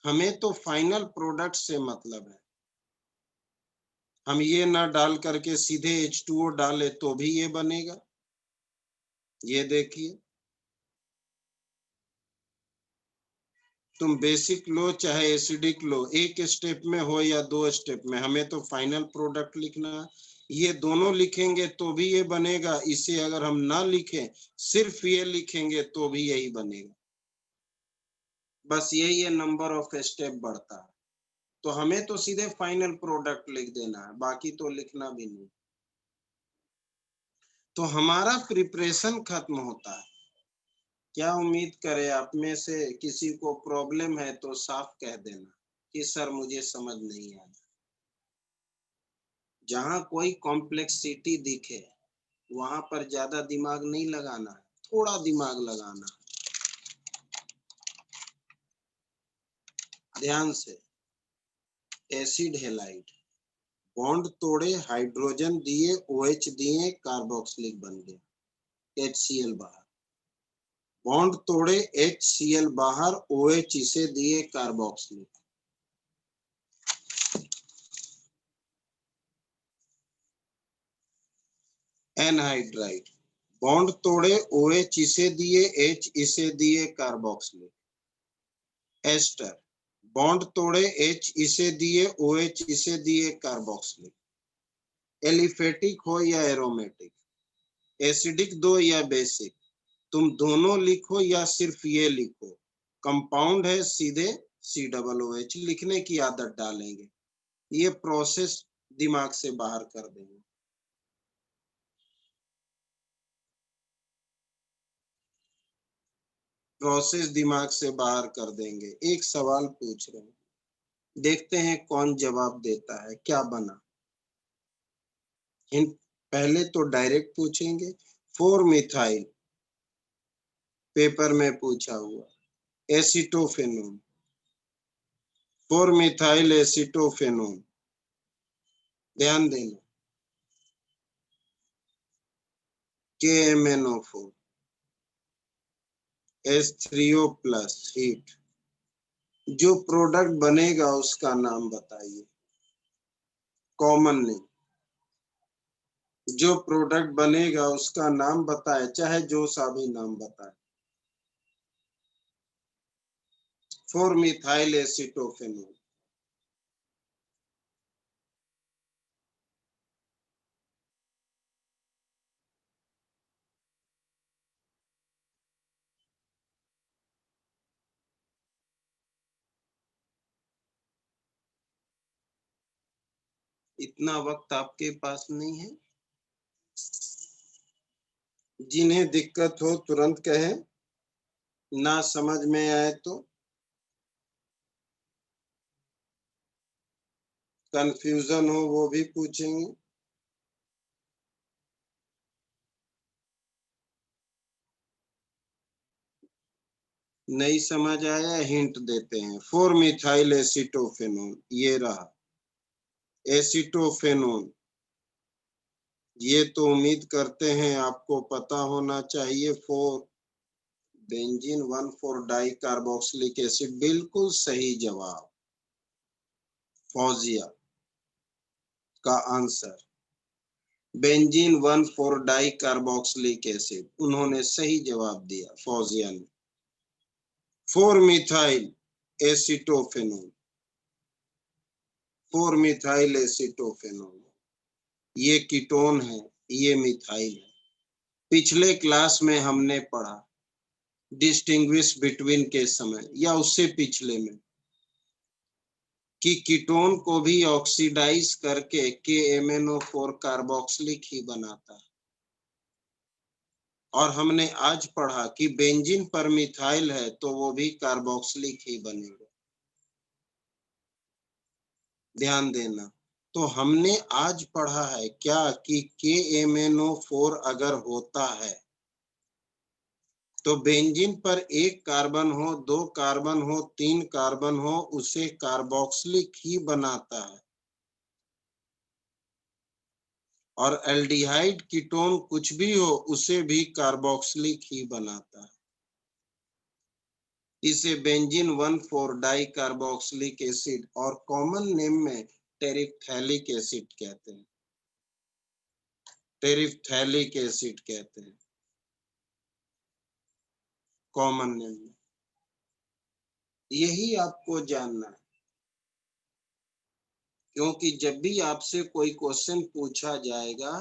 हमें तो फाइनल प्रोडक्ट से मतलब है। हम ये ना डाल करके सीधे H2O डाले तो भी ये बनेगा। ये देखिए, तुम बेसिक लो चाहे एसिडिक लो, एक स्टेप में हो या 2 स्टेप में, हमें तो फाइनल प्रोडक्ट लिखना है। ये दोनों लिखेंगे तो भी ये बनेगा, इसे अगर हम ना लिखें सिर्फ ये लिखेंगे तो भी यही बनेगा। बस यही है, नंबर ऑफ स्टेप बढ़ता है। तो हमें तो सीधे फाइनल प्रोडक्ट लिख देना है, बाकी तो लिखना भी नहीं। तो हमारा प्रिपरेशन खत्म होता है। क्या उम्मीद करें, आप में से किसी को प्रॉब्लम है तो साफ कह देना कि सर मुझे समझ नहीं आया। जहां कोई कॉम्प्लेक्सिटी दिखे वहां पर ज्यादा दिमाग नहीं लगाना है, थोड़ा दिमाग लगाना। ध्यान से, एसिड हैलाइड, बॉन्ड तोड़े, हाइड्रोजन दिए, OH दिए, कार्बोक्सिलिक बन गया, HCl बाहर। बॉन्ड तोड़े, HCl बाहर, OH इसे दिए, कार्बोक्सिलिक। एनहाइड्राइड, बॉन्ड तोड़े, OH इसे दिए, H इसे दिए, कार्बोक्सिलिक। एस्टर, बॉन्ड तोड़े, H इसे दिए, OH इसे दिए, कार्बोक्सिलिक। एलिफेटिक हो या एरोमेटिक, एसिडिक दो या बेसिक, तुम दोनों लिखो या सिर्फ ये लिखो, कंपाउंड है सीधे COOH लिखने की आदत डालेंगे। ये प्रोसेस दिमाग से बाहर कर देंगे। प्रोसेस दिमाग से बाहर कर देंगे। एक सवाल पूछ रहे हैं, देखते हैं कौन जवाब देता है। क्या बना? पहले तो डायरेक्ट पूछेंगे। 4 मिथाइल, पेपर में पूछा हुआ, एसिटोफेनोन, 4 मिथाइल एसिटोफेनोन। ध्यान देना, KMnO4, H3O प्लस, हीट। जो प्रोडक्ट बनेगा उसका नाम बताइए, कॉमन नेम। जो प्रोडक्ट बनेगा उसका नाम बताए, चाहे जो सा भी नाम बताए। 4 मिथाइल एसिटोफेनोन। इतना वक्त आपके पास नहीं है। जिन्हें दिक्कत हो तुरंत कहें, ना समझ में आए तो, कंफ्यूजन हो वो भी पूछेंगे। नहीं समझ आया, हिंट देते हैं। 4 मिथाइल एसिटोफेनोन, ये रहा एसिटोफेनोन। ये तो उम्मीद करते हैं आपको पता होना चाहिए। 4 बेंजीन 1,4 डाई कार्बोक्सिलिक एसिड, बिल्कुल सही जवाब। फौजिया का answer benzene 1,4 di carboxylic acid, उन्होंने सही जवाब दिया फौजिया ने। 4 मिथाइल एसिटोफेनोन, 4 मिथाइल एसिटोफेनोन, ये कीटोन है, ये मिथाइल है। पिछले क्लास में हमने पढ़ा डिस्टिंग्विश बिटवीन के समय, या उससे पिछले में, कि कीटोन को भी ऑक्सीडाइज करके KMnO4 कार्बोक्सिलिक ही बनाता है। और हमने आज पढ़ा कि बेंजीन पर मिथाइल है तो वो भी कार्बोक्सिलिक ही बनेगा। ध्यान देना। तो हमने आज पढ़ा है क्या कि KMnO4 अगर होता है तो बेंजीन पर एक कार्बन हो, दो कार्बन हो, तीन कार्बन हो, उसे कार्बोक्सिलिक ही बनाता है। और एल्डिहाइड कीटोन कुछ भी हो उसे भी कार्बोक्सिलिक ही बनाता है। इसे बेंजीन 1,4 डाई कार्बोक्सिलिक एसिड और कॉमन नेम में टेरिफ्थैलिक एसिड कहते हैं। टेरिफ्थैलिक एसिड कहते हैं कॉमन नेम में। यही आपको जानना है, क्योंकि जब भी आपसे कोई क्वेश्चन पूछा जाएगा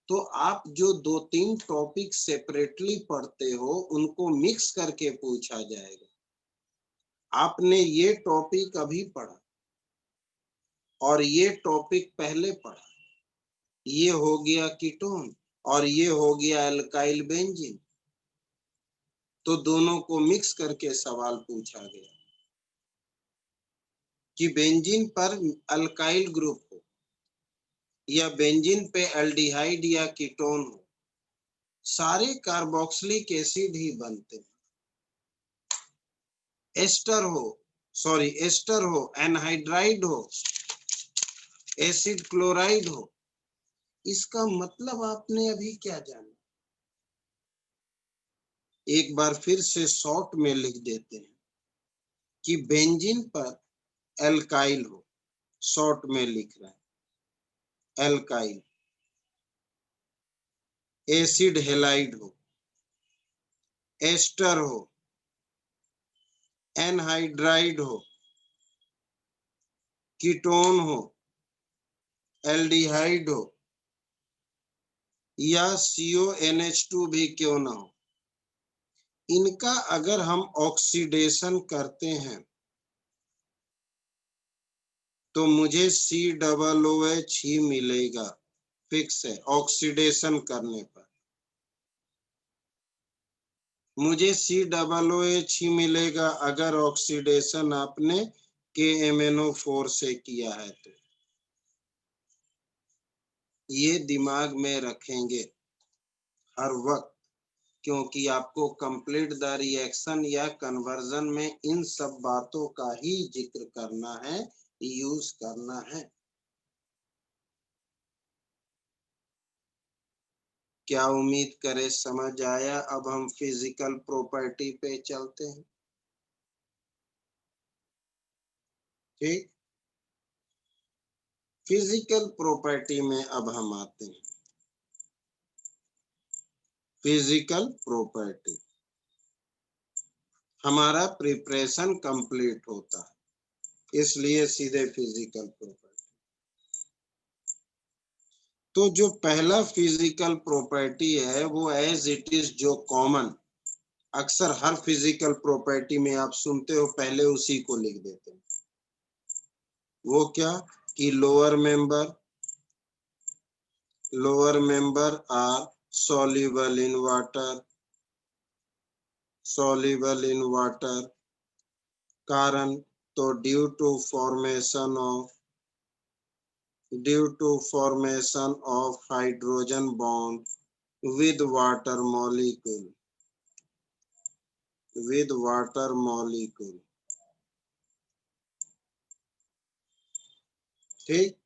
तो आप जो दो तीन टॉपिक सेपरेटली पढ़ते हो उनको मिक्स करके पूछा जाएगा। आपने ये टॉपिक अभी पढ़ा और ये टॉपिक पहले पढ़ा, ये हो गया कीटोन और ये हो गया अल्काइल बेंजीन, तो दोनों को मिक्स करके सवाल पूछा गया कि बेंजीन पर अल्काइल ग्रुप हो या बेंजीन पे एल्डिहाइड या कीटोन हो, सारे कार्बोक्सिलिक एसिड ही बनते हैं। एस्टर हो, एनहाइड्राइड हो, एसिड क्लोराइड हो, इसका मतलब आपने अभी क्या जाना? एक बार फिर से शॉर्ट में लिख देते हैं कि बेंजीन पर एल्काइल हो, शॉर्ट में लिख रहा है एल्काइल, एसिड हेलाइड हो, एस्टर हो, एनहाइड्राइड हो, कीटोन हो, एल्डिहाइड हो या CONH2 भी क्यों ना हो, इनका अगर हम ऑक्सीडेशन करते हैं तो मुझे COOH ही मिलेगा, फिक्स है। ऑक्सीडेशन करने पर मुझे COOH ही मिलेगा अगर ऑक्सीडेशन आपने KMnO4 से किया है तो। ये दिमाग में रखेंगे हर वक्त, क्योंकि आपको कंप्लीट द रिएक्शन या कन्वर्जन में इन सब बातों का ही जिक्र करना है, यूज करना है। क्या उम्मीद करे समझ आया। अब हम फिजिकल प्रॉपर्टी पे चलते हैं। ठीक, फिजिकल प्रॉपर्टी में अब हम आते हैं। फिजिकल प्रॉपर्टी हमारा प्रिपरेशन कंप्लीट होता है, इसलिए सीधे फिजिकल प्रॉपर्टी। तो जो पहला फिजिकल प्रॉपर्टी है वो एज इट इज जो कॉमन अक्सर हर फिजिकल प्रॉपर्टी में आप सुनते हो, पहले उसी को लिख देते हैं। वो क्या कि lower member are soluble in water, कारण तो due to formation of hydrogen bond with water molecule। ठीक,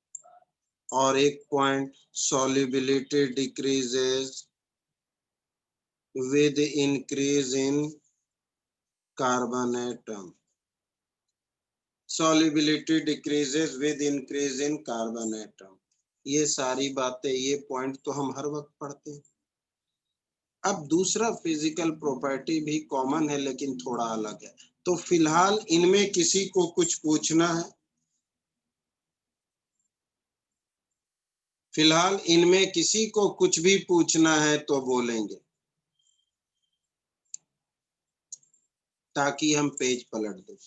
और एक point solubility decreases with increase in carbon atom। solubility decreases with increase in carbon atom। ये सारी बातें, ये पॉइंट तो हम हर वक्त पढ़ते हैं। अब दूसरा फिजिकल प्रॉपर्टी भी कॉमन है लेकिन थोड़ा अलग है। तो फिलहाल इनमें किसी को कुछ पूछना है? फिलहाल इनमें किसी को कुछ भी पूछना है तो बोलेंगे, ताकि हम पेज पलट दें।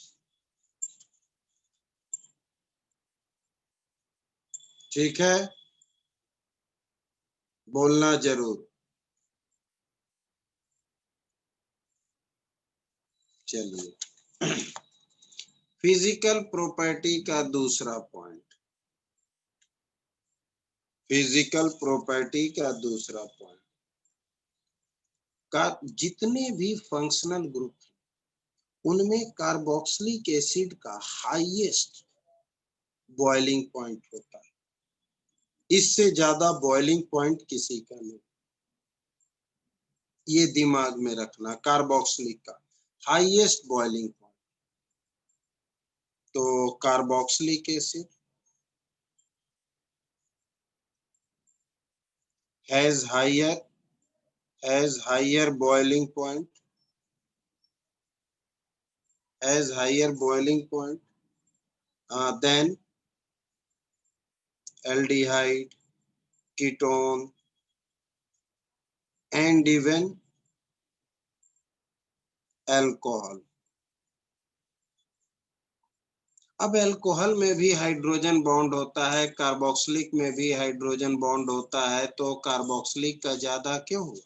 ठीक है, बोलना जरूर। चलिए, फिजिकल प्रॉपर्टी का दूसरा पॉइंट, फिजिकल प्रॉपर्टी का दूसरा पॉइंट का जितने भी फंक्शनल ग्रुप हैं उनमें कार्बोक्सिलिक एसिड का हाईएस्ट बॉइलिंग पॉइंट होता है, इससे ज्यादा बॉइलिंग पॉइंट किसी का नहीं। ये दिमाग में रखना, कार्बोक्सिलिक का हाईएस्ट बॉइलिंग पॉइंट। तो carboxylic acid has higher boiling point, has higher boiling point than aldehyde, ketone and even alcohol. अब अल्कोहल में भी हाइड्रोजन बॉन्ड होता है, कार्बोक्सिलिक में भी हाइड्रोजन बॉन्ड होता है, तो कार्बोक्सिलिक का ज्यादा क्यों हुआ?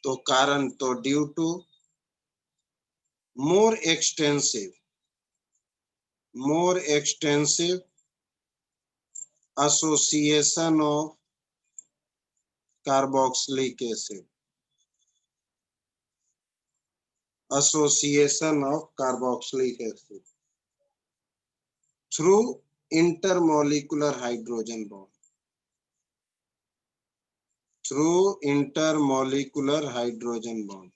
तो कारण तो due to more extensive association of carboxylic acid, association of carboxylic acid through intermolecular hydrogen bond, through intermolecular hydrogen bond,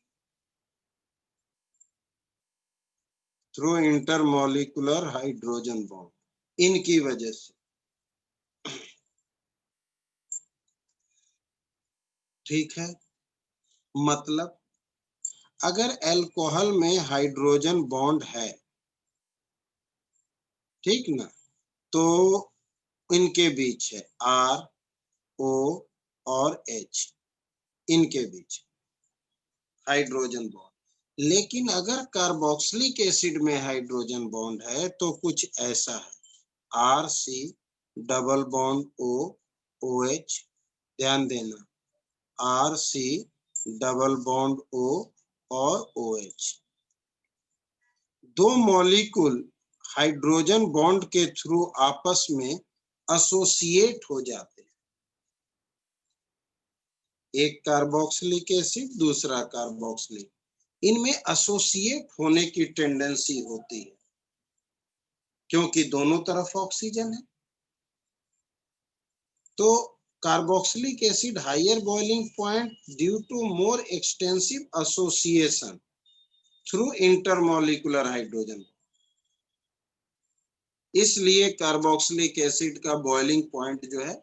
through intermolecular hydrogen bond, इनकी वजह से। ठीक है, मतलब अगर अल्कोहल में हाइड्रोजन बॉन्ड है, ठीक ना, तो इनके बीच है आर ओ और एच, इनके बीच हाइड्रोजन बॉन्ड। लेकिन अगर कार्बोक्सिलिक एसिड में हाइड्रोजन बॉन्ड है तो कुछ ऐसा है, R C double bond O O H, ध्यान देना, R C double bond O और ओ एच, दो मॉलिक्यूल हाइड्रोजन बॉन्ड के थ्रू आपस में एसोसिएट हो जाते हैं, एक कार्बोक्सिलिक एसिड दूसरा कार्बोक्सिलिक, इनमें एसोसिएट होने की टेंडेंसी होती है क्योंकि दोनों तरफ ऑक्सीजन है। तो carboxylic acid higher boiling point due to more extensive association through intermolecular hydrogen, इसलिए कार्बोक्सिलिक एसिड का बॉइलिंग पॉइंट जो है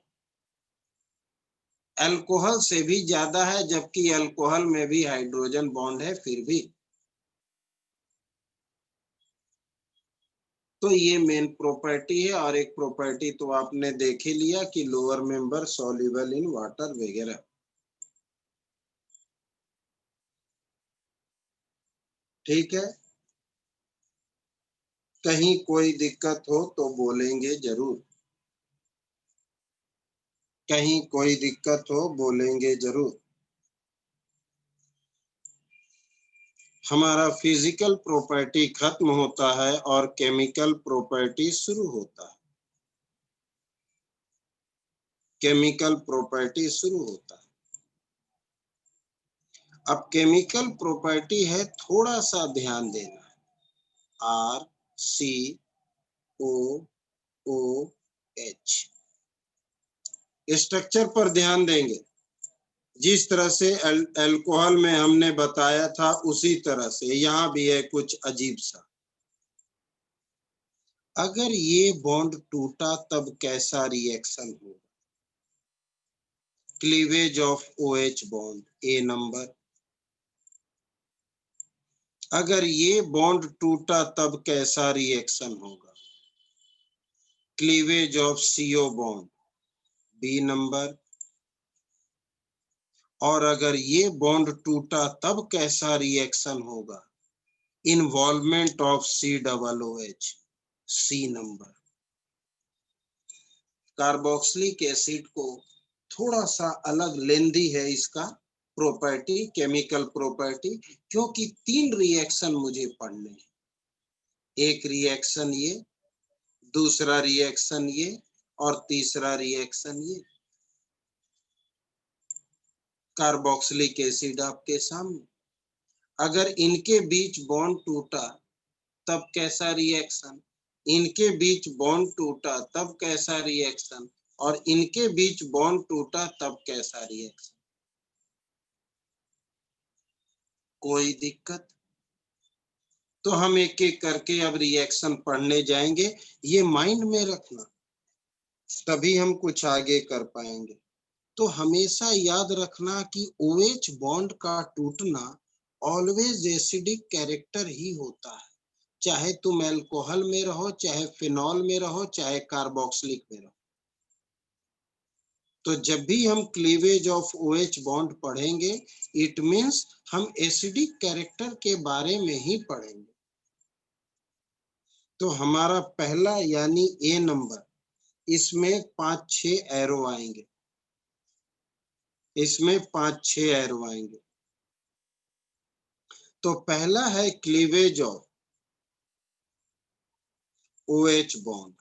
अल्कोहल से भी ज्यादा है, जबकि अल्कोहल में भी हाइड्रोजन बॉन्ड है फिर भी। तो ये मेन प्रॉपर्टी है, और एक प्रॉपर्टी तो आपने देख ही लिया कि lower member soluble in water वगैरह। ठीक है, कहीं कोई दिक्कत हो तो बोलेंगे जरूर, कहीं कोई दिक्कत हो बोलेंगे जरूर। हमारा फिजिकल प्रॉपर्टी खत्म होता है और केमिकल प्रॉपर्टी शुरू होता है, केमिकल प्रॉपर्टी शुरू होता है। अब केमिकल प्रॉपर्टी है, थोड़ा सा ध्यान देना, आर सी ओ ओ एच, स्ट्रक्चर पर ध्यान देंगे, जिस तरह से अल्कोहल में हमने बताया था उसी तरह से यहाँ भी है कुछ अजीब सा। अगर ये बॉन्ड टूटा तब कैसा रिएक्शन होगा? Cleavage of OH bond, A number. अगर ये बॉन्ड टूटा तब कैसा रिएक्शन होगा? Cleavage of CO bond, B number. और अगर ये बॉन्ड टूटा तब कैसा रिएक्शन होगा? Involvement of C double OH, C number. Carboxylic acid को थोड़ा सा अलग लेंदी है इसका प्रॉपर्टी, केमिकल प्रॉपर्टी, क्योंकि 3 रिएक्शन मुझे पढ़ने हैं। एक रिएक्शन ये, दूसरा रिएक्शन ये, और तीसरा रिएक्शन ये। कार्बोक्सिलिक एसिड आपके सामने, अगर इनके बीच बॉन्ड टूटा तब कैसा रिएक्शन, इनके बीच बॉन्ड टूटा तब कैसा रिएक्शन, और इनके बीच बॉन्ड टूटा तब कैसा रिएक्शन। कोई दिक्कत? तो हम एक एक करके अब रिएक्शन पढ़ने जाएंगे, ये माइंड में रखना, तभी हम कुछ आगे कर पाएंगे। तो हमेशा याद रखना कि OH बॉन्ड का टूटना ऑलवेज एसिडिक कैरेक्टर ही होता है, चाहे तुम अल्कोहल में रहो, चाहे फिनॉल में रहो, चाहे कार्बोक्सिलिक में रहो। तो जब भी हम क्लीवेज ऑफ OH बॉन्ड पढ़ेंगे, इट मीन्स हम एसिडिक कैरेक्टर के बारे में ही पढ़ेंगे। तो हमारा पहला यानी A नंबर, इसमें 5-6 एरो आएंगे, इसमें 5-6 एरो आएंगे। तो पहला है cleavage of OH bond,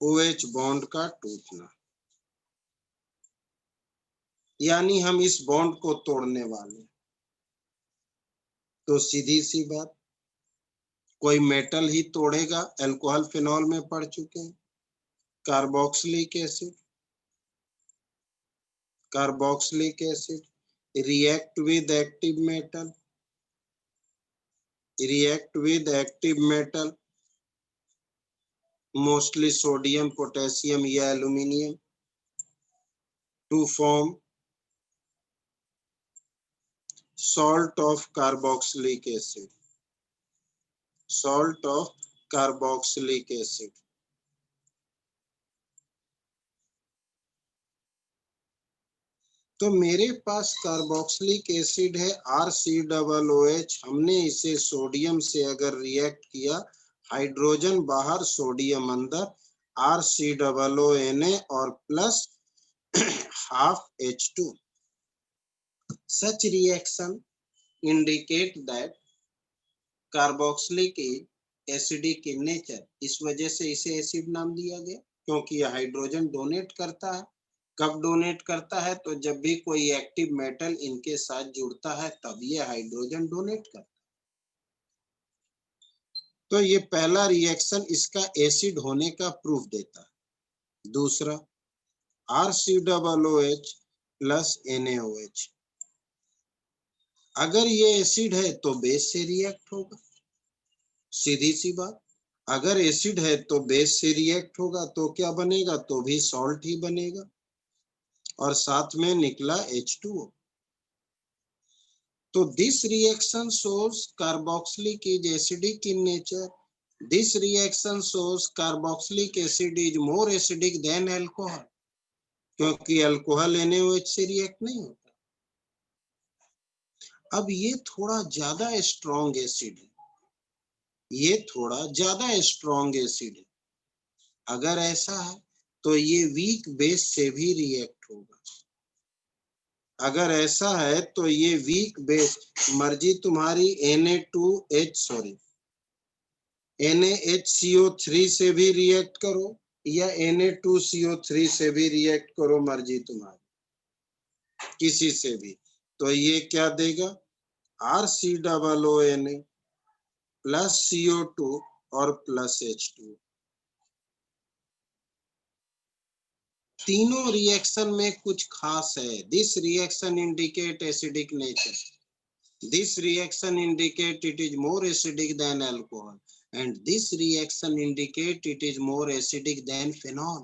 OH bond का टूटना, यानी हम इस बॉन्ड को तोड़ने वाले। तो सीधी सी बात, कोई मेटल ही तोड़ेगा, अल्कोहल फिनॉल में पढ़ चुके हैं। Carboxylic acid, carboxylic acid react with active metal, react with active metal, mostly sodium, potassium या aluminium, to form salt of carboxylic acid, salt of carboxylic acid। तो मेरे पास कार्बोक्सिलिक एसिड है RCOOH, हमने इसे सोडियम से अगर रिएक्ट किया, हाइड्रोजन बाहर सोडियम अंदर, RCOONA और plus half H2। Such reaction indicate that carboxylic acidic in nature, इस वजह से इसे एसिड नाम दिया गया, क्योंकि यह हाइड्रोजन डोनेट करता है। कब डोनेट करता है? तो जब भी कोई एक्टिव मेटल इनके साथ जुड़ता है तब ये हाइड्रोजन डोनेट करता है। तो ये पहला रिएक्शन इसका एसिड होने का प्रूफ देता है। दूसरा RCOOH प्लस NaOH, अगर ये एसिड है तो बेस से रिएक्ट होगा, सीधी सी बात। अगर एसिड है तो बेस से रिएक्ट होगा, तो क्या बनेगा? तो भी सॉल्ट ही बनेगा, और साथ में निकला H2O। तो this reaction shows carboxylic is acidic in nature. This reaction shows carboxylic acid is more acidic than alcohol, क्योंकि अल्कोहल NaOH से रिएक्ट नहीं होता। अब ये थोड़ा ज्यादा स्ट्रॉन्ग एसिड है, ये थोड़ा ज्यादा स्ट्रॉन्ग एसिड है। अगर ऐसा है तो ये वीक बेस से भी रिएक्ट होगा। अगर ऐसा है तो ये वीक बेस, मर्जी तुम्हारी NaHCO3 से भी रिएक्ट करो या Na2CO3 से भी रिएक्ट करो, मर्जी तुम्हारी, किसी से भी। तो ये क्या देगा? RCOONA प्लस CO2 और प्लस H2। तीनों रिएक्शन में कुछ खास है। This reaction indicate acidic nature, this reaction indicate it is more acidic then alcohol, and this reaction indicate it is more acidic than phenol,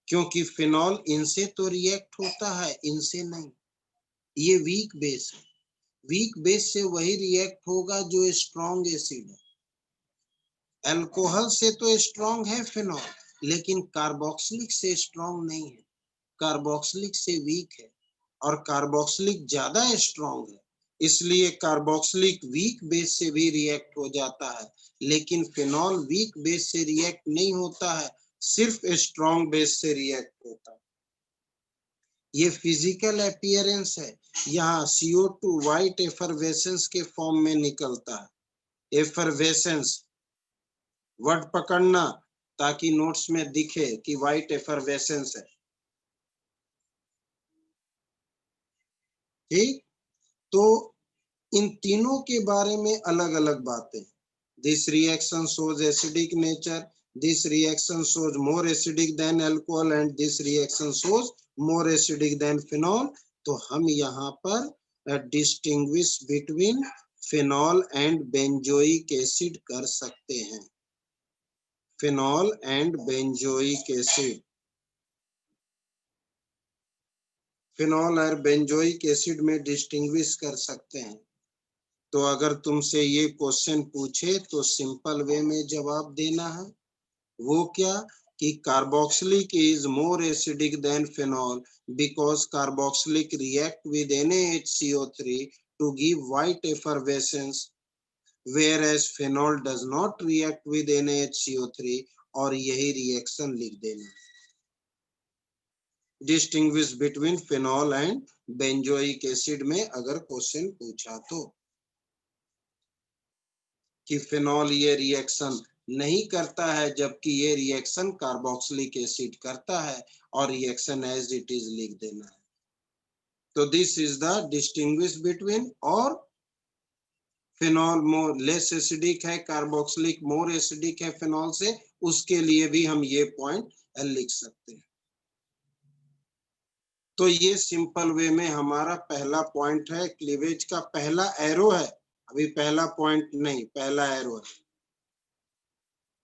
क्योंकि फिनॉल इनसे तो रिएक्ट होता है, इनसे नहीं। ये वीक बेस है, वीक बेस से वही रिएक्ट होगा जो स्ट्रॉन्ग एसिड है। अल्कोहल से तो स्ट्रॉन्ग है फिनॉल, लेकिन कार्बोक्सिलिक से स्ट्रॉन्ग नहीं है, कार्बोक्सिलिक से वीक है, और कार्बोक्सिलिक ज्यादा स्ट्रॉन्ग है, इसलिए कार्बोक्सिलिक वीक बेस से भी रिएक्ट हो जाता है, लेकिन फिनॉल वीक बेस से रिएक्ट नहीं होता है, सिर्फ स्ट्रॉन्ग बेस से रिएक्ट होता है। ये फिजिकल अपीयरेंस है। यहाँ CO2 व्हाइट एफरवेसेंस के फॉर्म में निकलता है। एफरवेसेंस वर्ड पकड़ना ताकि नोट्स में दिखे कि व्हाइट एफरवेसेंस है। ठीक, तो इन तीनों के बारे में अलग अलग बातें। This reaction shows acidic nature, this reaction shows more acidic than alcohol and this reaction shows more acidic than phenol। तो हम यहाँ पर distinguish between phenol and benzoic acid कर सकते हैं। Phenol and benzoic acid, phenol और बेंजोइक एसिड में डिस्टिंग्विश कर सकते हैं। तो अगर तुमसे ये क्वेश्चन पूछे तो सिंपल वे में जवाब देना है। वो क्या कि carboxylic is more acidic than phenol because carboxylic react with NaHCO3 to give white effervescence whereas phenol does not react with NaHCO3। और यही रिएक्शन लिख देना। Distinguish between phenol and benzoic acid में अगर क्वेश्चन पूछा तो कि फिनॉल ये रिएक्शन नहीं करता है जबकि ये रिएक्शन कार्बोक्सिलिक एसिड करता है और रिएक्शन एज इट इज लिख देना है। तो this is the distinguish between. और फिनॉल मोर लेस एसिडिक है, कार्बोक्सिलिक मोर एसिडिक है फिनॉल से, उसके लिए भी हम ये पॉइंट लिख सकते हैं। तो ये सिंपल वे में हमारा पहला पॉइंट है। क्लीवेज का पहला एरो है, अभी पहला पॉइंट नहीं, पहला एरो है।